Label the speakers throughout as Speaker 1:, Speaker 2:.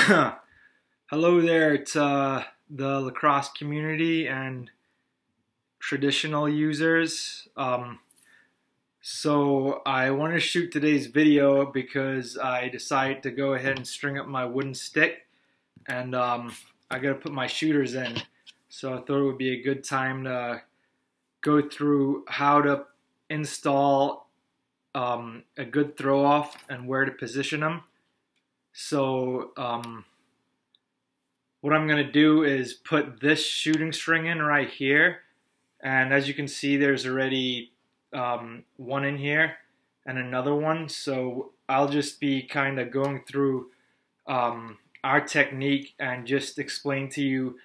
Speaker 1: Hello there to the lacrosse community and traditional users. So I want to shoot today's video because I decided to go ahead and string up my wooden stick, and I gotta put my shooters in. So I thought it would be a good time to go through how to install a good throw off and where to position them. So what I'm going to do is put this shooting string in right here, and as you can see there's already one in here and another one, so I'll just be kind of going through our technique and just explain to you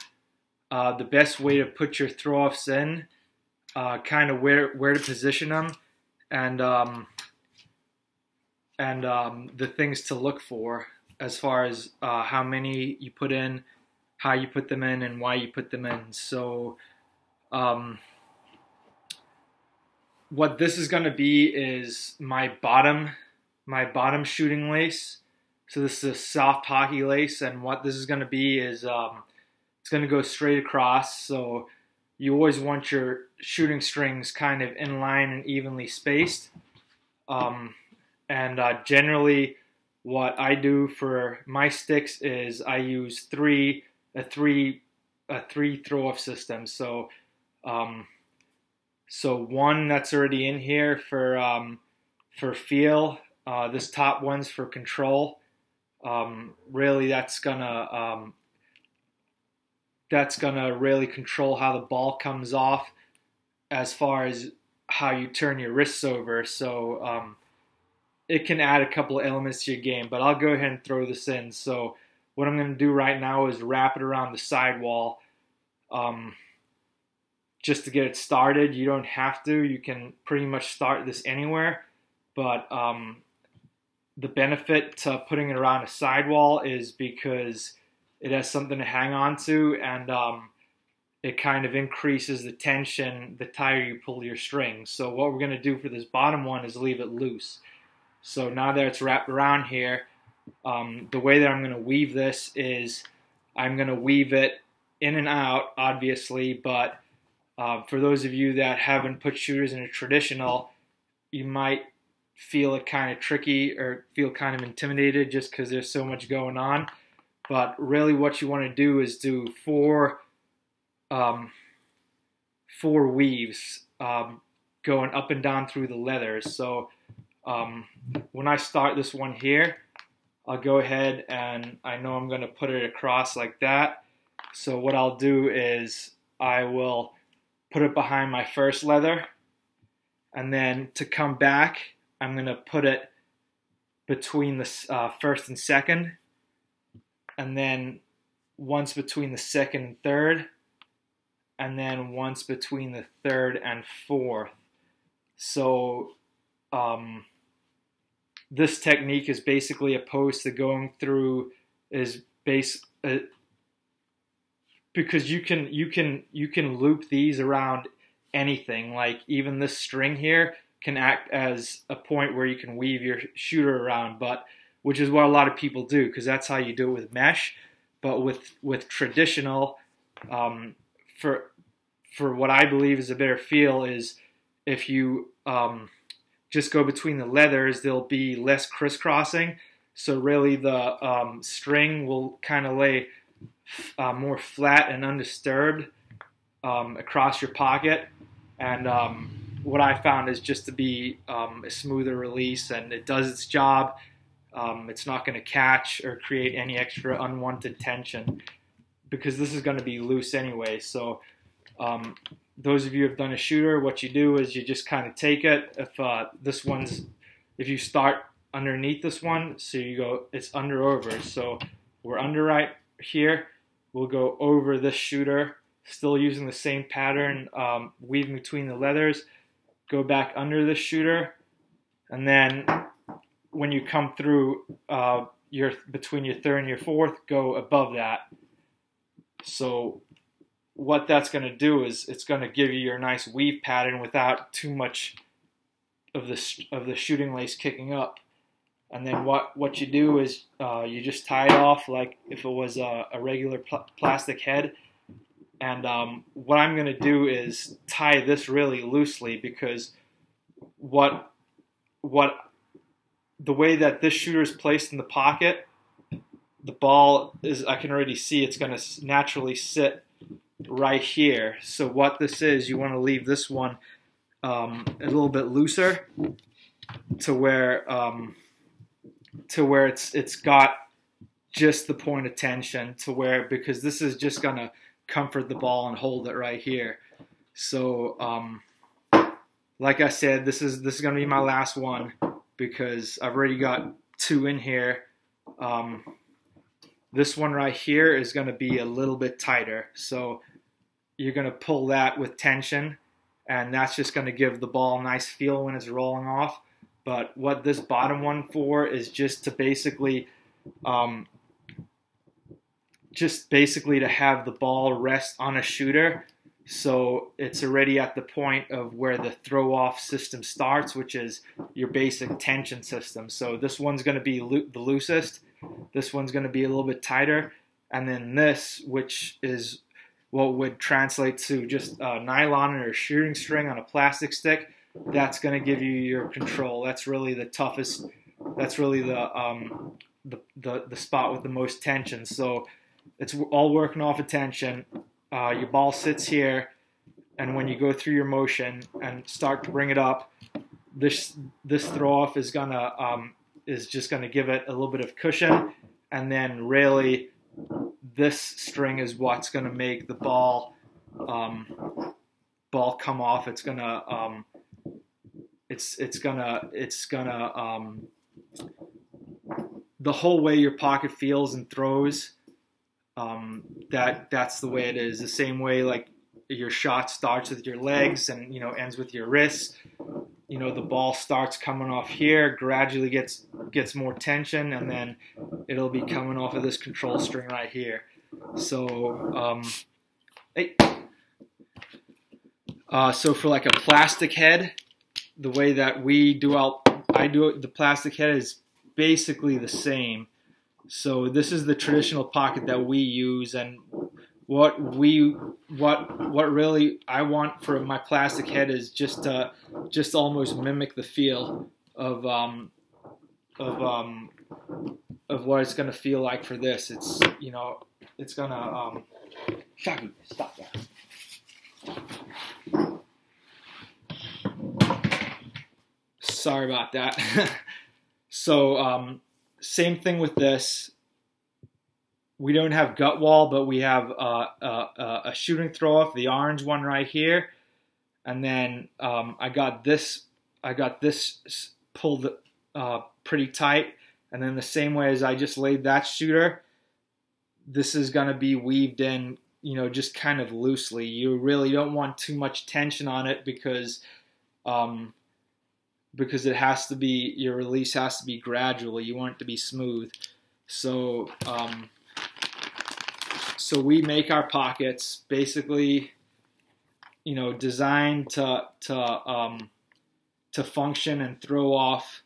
Speaker 1: the best way to put your throw-offs in, kind of where to position them, and the things to look for as far as how many you put in, how you put them in, and why you put them in. So what this is going to be is my bottom shooting lace. So this is a soft hockey lace, and what this is going to be is it's going to go straight across. So you always want your shooting strings kind of in line and evenly spaced. Generally what I do for my sticks is I use a three throw-off system. So one that's already in here for feel. This top one's for control. Really, that's gonna really control how the ball comes off, as far as how you turn your wrists over. So it can add a couple of elements to your game, but I'll go ahead and throw this in. So what I'm going to do right now is wrap it around the sidewall just to get it started. You don't have to. You can pretty much start this anywhere, but the benefit to putting it around a sidewall is because it has something to hang on to, and it kind of increases the tension the tighter you pull your strings. So what we're going to do for this bottom one is leave it loose. So now that it's wrapped around here, the way that I'm going to weave this is I'm going to weave it in and out, obviously, but for those of you that haven't put shooters in a traditional, you might feel it kind of tricky or feel kind of intimidated just because there's so much going on. But really what you want to do is do four weaves going up and down through the leathers. So when I start this one here, I'll go ahead and I know I'm going to put it across like that. So what I'll do is I will put it behind my first leather, and then to come back, I'm going to put it between the first and second, and then once between the second and third, and then once between the third and fourth. So this technique is basically opposed to going through because you can loop these around anything. Like even this string here can act as a point where you can weave your shooter around, but which is what a lot of people do because that's how you do it with mesh. But with traditional, for what I believe is a better feel is if you just go between the leathers, there'll be less crisscrossing. So really the string will kind of lay more flat and undisturbed across your pocket. And what I found is just to be a smoother release, and it does its job. It's not going to catch or create any extra unwanted tension because this is going to be loose anyway. So those of you who have done a shooter, what you do is you just kind of take it. If you start underneath this one, so you go, it's under over. So we're under right here. We'll go over this shooter, still using the same pattern, weaving between the leathers, go back under this shooter, and then when you come through between your third and your fourth, go above that. So what that's going to do is it's going to give you your nice weave pattern without too much of the shooting lace kicking up. And then what you do is you just tie it off like if it was a regular plastic head. And what I'm going to do is tie this really loosely, because the way that this shooter is placed in the pocket, the ball is, I can already see it's going to naturally sit right here. So what this is, you want to leave this one a little bit looser to where it's got just the point of tension, to where, because this is just going to comfort the ball and hold it right here. So like I said, this is going to be my last one, because I've already got 2 in here. This one right here is going to be a little bit tighter, so you're going to pull that with tension, and that's just going to give the ball a nice feel when it's rolling off. But what this bottom one for is just to basically to have the ball rest on a shooter, so it's already at the point of where the throw-off system starts, which is your basic tension system. So this one's going to be the loosest, this one's going to be a little bit tighter, and then this, which is what would translate to just nylon or shooting string on a plastic stick, that's going to give you your control. That's really the toughest, that's really the spot with the most tension. So it's all working off of tension. Your ball sits here, and when you go through your motion and start to bring it up, this throw off is just gonna give it a little bit of cushion, and then really this string is what's gonna make the ball come off. It's gonna the whole way your pocket feels and throws. That's the way it is. The same way like your shot starts with your legs and ends with your wrists. The ball starts coming off here, gradually gets more tension, and then it'll be coming off of this control string right here. So so for like a plastic head, the way that I do it, the plastic head is basically the same. So this is the traditional pocket that we use, and what really I want for my plastic head is just almost mimic the feel of what it's gonna feel like for this. It's it's gonna Shaggy, stop that. Sorry about that. So same thing with this. We don't have gut wall, but we have a shooting throw off, the orange one right here, and then I got this pulled pretty tight, and then the same way as I just laid that shooter, this is gonna be weaved in, just kind of loosely. You really don't want too much tension on it, because it has to be, your release has to be gradual. You want it to be smooth. So so we make our pockets basically, designed to function and throw off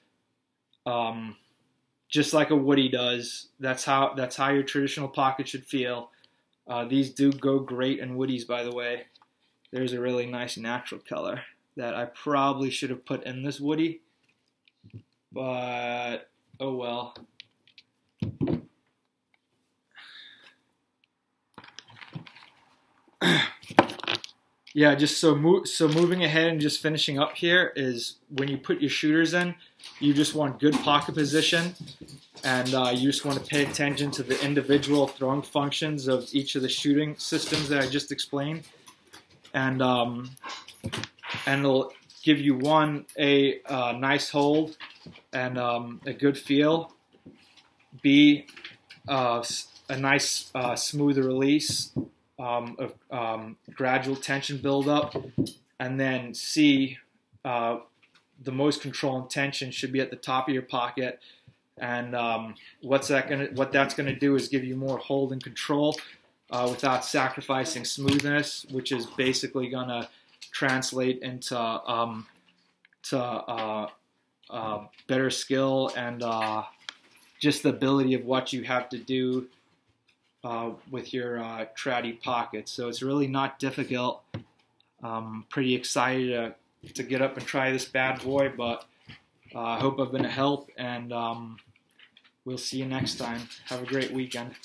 Speaker 1: just like a woody does. That's how your traditional pocket should feel. These do go great in woodies, by the way. There's a really nice natural color that I probably should have put in this woody, but oh well. Yeah, just moving ahead and just finishing up here is when you put your shooters in, you just want good pocket position, and you just want to pay attention to the individual throwing functions of each of the shooting systems that I just explained, and it'll give you a nice hold and a good feel. B, a nice smooth release of gradual tension buildup, and then C, the most control and tension should be at the top of your pocket, and what that's gonna do is give you more hold and control without sacrificing smoothness, which is basically gonna translate into better skill and just the ability of what you have to do with your traddy pockets. So it's really not difficult. Pretty excited to get up and try this bad boy, but I hope I've been a help, and we'll see you next time. Have a great weekend.